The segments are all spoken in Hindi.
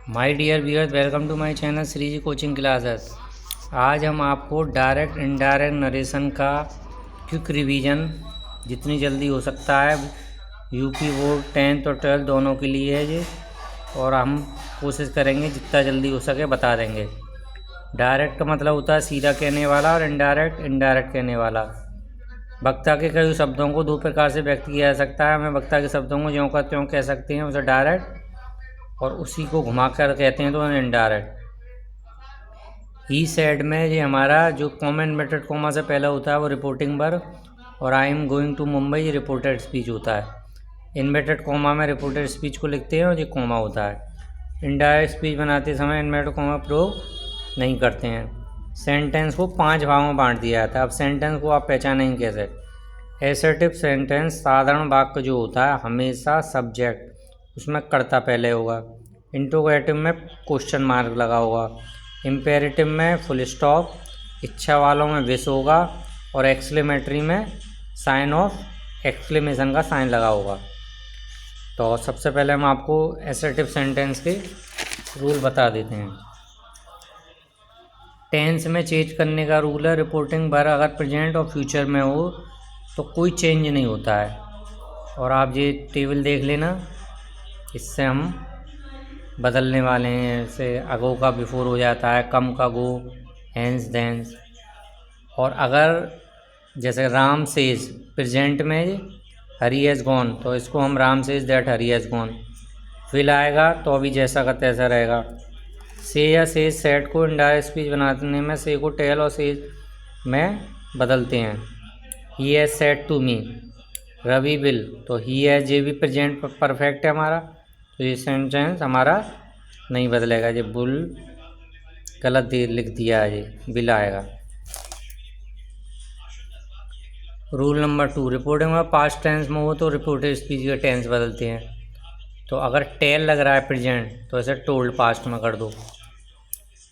My dear viewers, welcome to my channel Shri ji coaching classes. आज हम आपको डायरेक्ट इनडायरेक्ट नरेशन का क्विक रिवीजन जितनी जल्दी हो सकता है यूपी बोर्ड 10th और 12th दोनों के लिए है जी, और हम कोशिश करेंगे जितना जल्दी हो सके बता देंगे। डायरेक्ट का मतलब होता है सीधा कहने वाला, और इनडायरेक्ट कहने वाला। वक्ता के कई शब्दों को दो प्रकार से व्यक्त किया जा सकता है। हमें वक्ता के शब्दों को ज्यों का त्यों कह सकते हैं, उसे डायरेक्ट, और उसी को घुमाकर कहते हैं तो इनडायरेक्ट। ही सेड में ये हमारा जो कॉमा इन्वर्टेड कॉमा से पहले होता है वो रिपोर्टिंग वर्ब, और I am going to Mumbai ये रिपोर्टेड स्पीच होता है। इन्वर्टेड कॉमा में रिपोर्टेड स्पीच को लिखते हैं और ये कॉमा होता है। इनडायरेक्ट स्पीच बनाते समय इन्वर्टेड कॉमा प्रयोग नहीं करते हैं। सेंटेंस को 5 भागों में बांट दिया जाता है। अब सेंटेंस को आप पहचानेंगे कैसे। एसर्टिव सेंटेंस साधारण वाक्य जो होता है हमेशा सब्जेक्ट उसमें कर्ता पहले होगा। इंट्रोगेटिव में क्वेश्चन मार्क लगा होगा। इम्पेरेटिव में फुल स्टॉप, इच्छा वालों में विश होगा, और एक्सक्लेमेटरी में साइन ऑफ एक्सक्लेमेशन का साइन लगा होगा। तो सबसे पहले हम आपको एसर्टिव सेंटेंस के रूल बता देते हैं। टेंस में चेंज करने का रूल है। रिपोर्टिंग वर्ब अगर प्रेजेंट और फ्यूचर में हो तो कोई चेंज नहीं होता है। और आप ये टेबल देख लेना, इससे हम बदलने वाले हैं। जैसे अगो का बिफोर हो जाता है, कम का गो, हैंस देंस। और अगर जैसे राम सेज प्रेजेंट में हरी हैज़ गॉन, तो इसको हम Ram says that Hari has gone. Will आएगा तो अभी जैसा का तैसा रहेगा। से या सेज सेट को इनडायरेक्ट स्पीच बनाने में से को टेल और सेज में बदलते हैं। He has said to me Ravi will, तो ही हैज़ ये भी प्रेजेंट परफेक्ट है हमारा, तो ये सेंटेंस हमारा नहीं बदलेगा। ये बुल गलत लिख दिया है, ये बिल आएगा। रूल नंबर 2, रिपोर्टिंग में पास्ट टेंस में हो तो रिपोर्टेड स्पीच के टेंस बदलते हैं। तो अगर टेल लग रहा है प्रेजेंट तो इसे टोल्ड पास्ट में कर दो।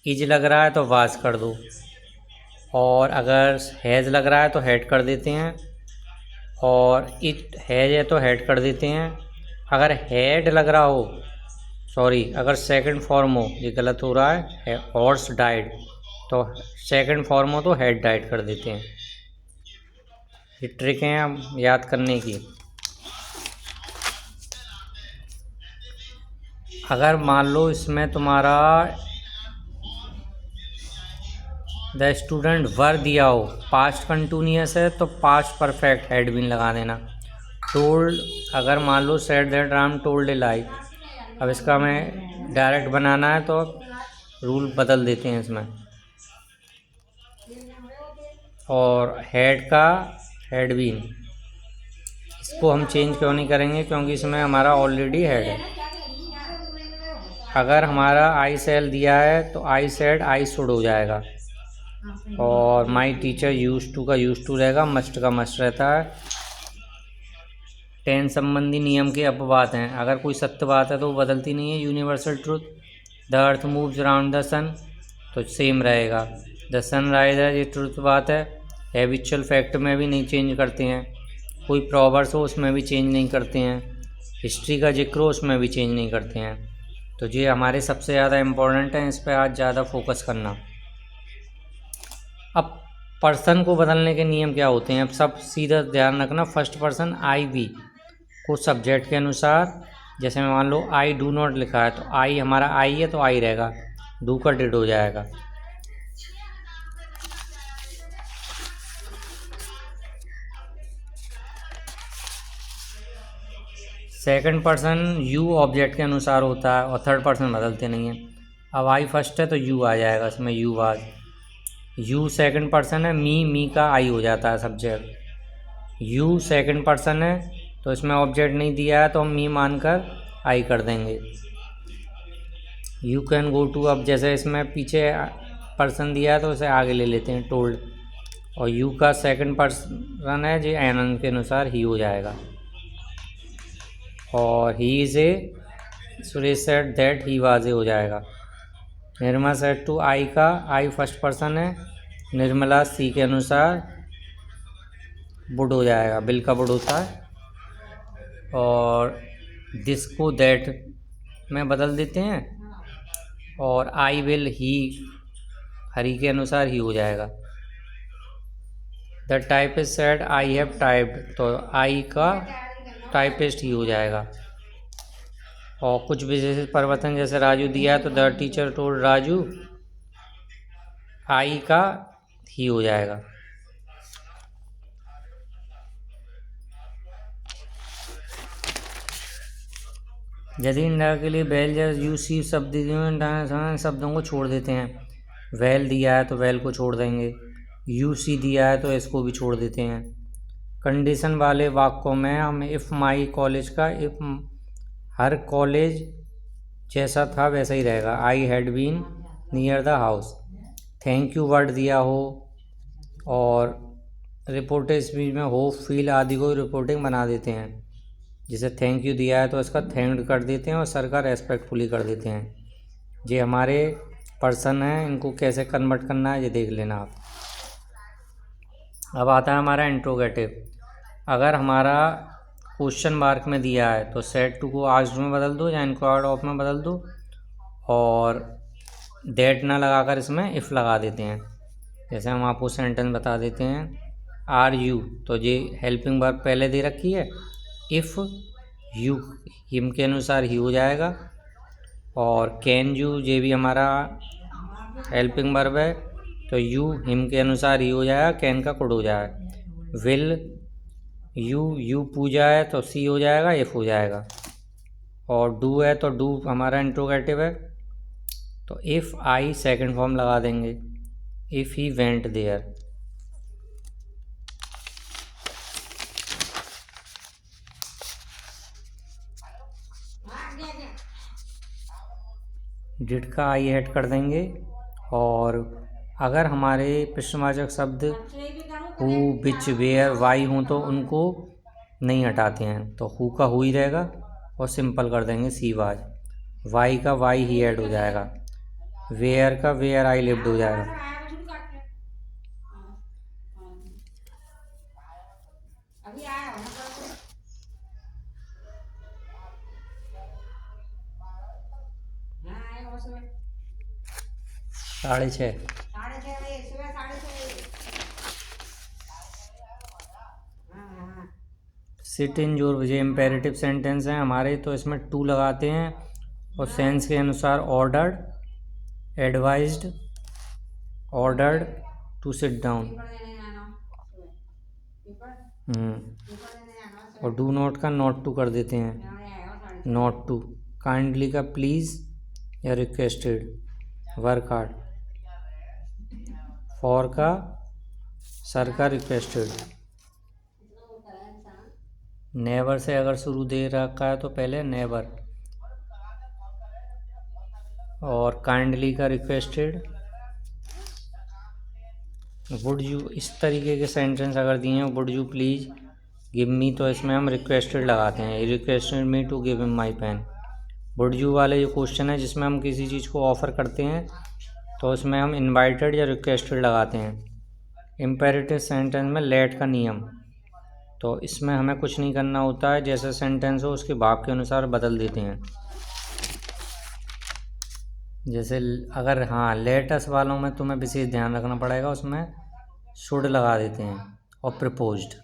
इज लग रहा है तो वाज कर दो। और अगर हैज़ लग रहा है तो हैड कर देते हैं, और इट हैज़ है तो हैड कर देते हैं। अगर हैड लग रहा हो, सॉरी, अगर सेकंड फॉर्म हो, ये गलत हो रहा है, हॉर्स डाइड, तो सेकंड फॉर्म हो तो हैड डाइड कर देते हैं। ये ट्रिक है हम याद करने की। अगर मान लो इसमें तुम्हारा द स्टूडेंट वर दिया हो, पास्ट कंटिन्यूअस है तो पास्ट परफेक्ट हैड बीन लगा देना। टोल्ड, अगर मान लो सेड दैट राम टोल्ड ए लाई, अब इसका हमें डायरेक्ट बनाना है तो रूल बदल देते हैं इसमें। और हेड का हैड बीन, इसको हम चेंज क्यों नहीं करेंगे, क्योंकि इसमें हमारा ऑलरेडी हेड है। अगर हमारा आई सेल दिया है तो आई सेड आई शुड हो जाएगा, और माई टीचर यूज टू का यूज टू रहेगा, मस्ट का मस्ट रहता है। टेंस संबंधी नियम के अपवाद हैं। अगर कोई सत्य बात है तो वो बदलती नहीं है। Universal truth, the earth moves around the sun, तो सेम रहेगा। द सन राइज है, ये ट्रुथ बात है। हैबिचुअल फैक्ट में भी नहीं चेंज करते हैं। कोई प्रॉवर्स हो उसमें भी चेंज नहीं करते हैं। हिस्ट्री का जिक्र हो उसमें भी चेंज नहीं करते हैं। तो ये हमारे सबसे ज़्यादा इम्पोर्टेंट है, इस पर आज ज़्यादा फोकस करना। अब पर्सन को बदलने के नियम क्या होते हैं, अब सब सीधा ध्यान रखना। फर्स्ट पर्सन आई वी को सब्जेक्ट के अनुसार, जैसे मैं मान लो आई डू नॉट लिखा है तो आई हमारा आई है तो आई रहेगा, डू का डिड हो जाएगा। सेकंड पर्सन यू ऑब्जेक्ट के अनुसार होता है, और थर्ड पर्सन बदलते नहीं हैं। अब आई फर्स्ट है तो यू आ जाएगा, इसमें you was. You second person है, मी का आई हो जाता है सब्जेक्ट। यू सेकंड पर्सन है तो इसमें ऑब्जेक्ट नहीं दिया है तो हम मी मानकर आई कर देंगे। यू कैन गो टू, अब जैसे इसमें पीछे पर्सन दिया है तो उसे आगे ले लेते हैं, टोल्ड। और यू का सेकंड पर्सन है जो आनंद के अनुसार ही हो जाएगा। और he is a, Suresh said that he was a हो जाएगा। निर्मला सेड टू, आई का आई फर्स्ट पर्सन है, निर्मला सी के अनुसार वुड हो जाएगा, बिल का वुड होता है। और दिस को दैट में बदल देते हैं, और आई विल ही, हरी के अनुसार ही हो जाएगा। The typist said I have typed, तो आई का टाइपिस्ट ही हो जाएगा। और कुछ विशेष परिवर्तन जैसे राजू दिया है तो द टीचर टोल्ड राजू, आई का ही हो जाएगा। यदि इंडिया के लिए वेल जैसे यू सी शब्द शब्दों को छोड़ देते हैं। वेल दिया है तो वेल को छोड़ देंगे, यू सी दिया है तो इसको भी छोड़ देते हैं। कंडीशन वाले वाक्यों में हम इफ़ माई कॉलेज का इफ़ हर कॉलेज जैसा था वैसा ही रहेगा। I had been near the house. Thank you word दिया हो और रिपोर्टिंग स्पीच में होप फील आदि को रिपोर्टिंग बना देते हैं। जैसे थैंक यू दिया है तो इसका थैंक्ड कर देते हैं और सर का रेस्पेक्टफुली कर देते हैं। ये हमारे पर्सन हैं, इनको कैसे कन्वर्ट करना है ये देख लेना आप। अब आता है हमारा इंट्रोगेटिव। अगर हमारा क्वेश्चन मार्क में दिया है तो सेड टू को आस्क्ड में बदल दो या इंक्वायर्ड ऑफ में बदल दो, और दैट ना लगाकर इसमें इफ़ लगा देते हैं। जैसे हम आपको सेंटेंस बता देते हैं, आर यू, तो ये हेल्पिंग वर्ब पहले दे रखी है। इफ़ यू हिम के अनुसार ही हो जाएगा, और कैन यू ये भी हमारा हेल्पिंग वर्ब है तो यू हिम के अनुसार ही हो जाएगा, कैन का कुड हो जाएगा। विल यू पूजा है तो सी हो जाएगा, इफ़ हो जाएगा। और डू है तो डू हमारा इंट्रोगेटिव है तो इफ़ आई सेकंड फॉर्म लगा देंगे, if he went there. Did का आई ऐड कर देंगे। और अगर हमारे प्रश्नवाचक शब्द हु विच वेयर वाई हों तो उनको नहीं हटाते हैं, तो हु का हु ही रहेगा और सिंपल कर देंगे सी वाज। वाई का वाई ही ऐड हो जाएगा, वेयर का वेयर आई लिव्ड हो जाएगा। साढ़े छः। सिट इन जो ये इम्पेरेटिव सेंटेंस हैं हमारे, तो इसमें टू लगाते हैं और सेंस के अनुसार ordered, advised, ordered to sit down. और डू नॉट का नॉट टू कर देते हैं, नॉट टू। काइंडली का प्लीज़ या रिक्वेस्टेड, वर्क हार्ड। फॉर का सर का रिक्वेस्टेड। नेवर से अगर शुरू दे रखा है तो पहले नेवर। और काइंडली का रिक्वेस्टेड। वुड यू, इस तरीके के सेंटेंस अगर दिए हैं, would you please give me, तो इसमें हम रिक्वेस्टेड लगाते हैं, requested me to give him my pen. Would you वाले जो क्वेश्चन है जिसमें हम किसी चीज़ को ऑफ़र करते हैं तो उसमें हम इनवाइटेड या रिक्वेस्टेड लगाते हैं। इम्पेरेटिव सेंटेंस में लेट का नियम, तो इसमें हमें कुछ नहीं करना होता है, जैसा सेंटेंस हो उसके भाव के अनुसार बदल देते हैं। जैसे अगर हाँ लेटस वालों में तुम्हें विशेष ध्यान रखना पड़ेगा, उसमें शुड लगा देते हैं और प्रपोज्ड।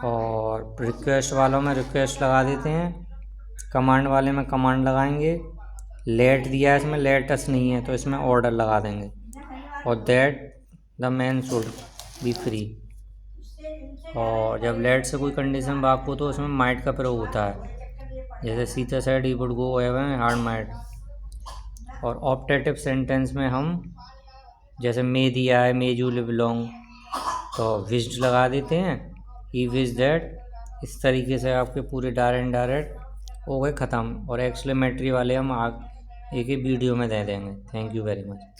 और रिक्वेस्ट वालों में रिक्वेस्ट लगा देते हैं, कमांड वाले में कमांड लगाएंगे। लेट दिया है इसमें लेटस नहीं है तो इसमें ऑर्डर लगा देंगे। और that the man should be free. और जब लेट से कोई कंडीशन वाक्य हो तो उसमें माइट का प्रयोग होता है, जैसे Sita said he would go away hard might. और ऑप्टेटिव सेंटेंस में हम जैसे मे दिया है, मे यू लिव लॉन्ग, तो विश्ड लगा देते हैं, ही विश दैट। इस तरीके से आपके पूरे डायरेक्ट इनडायरेक्ट हो गए ख़त्म। और एक्सक्लेमेटरी वाले हम एक ही वीडियो में दे देंगे। Thank you very much.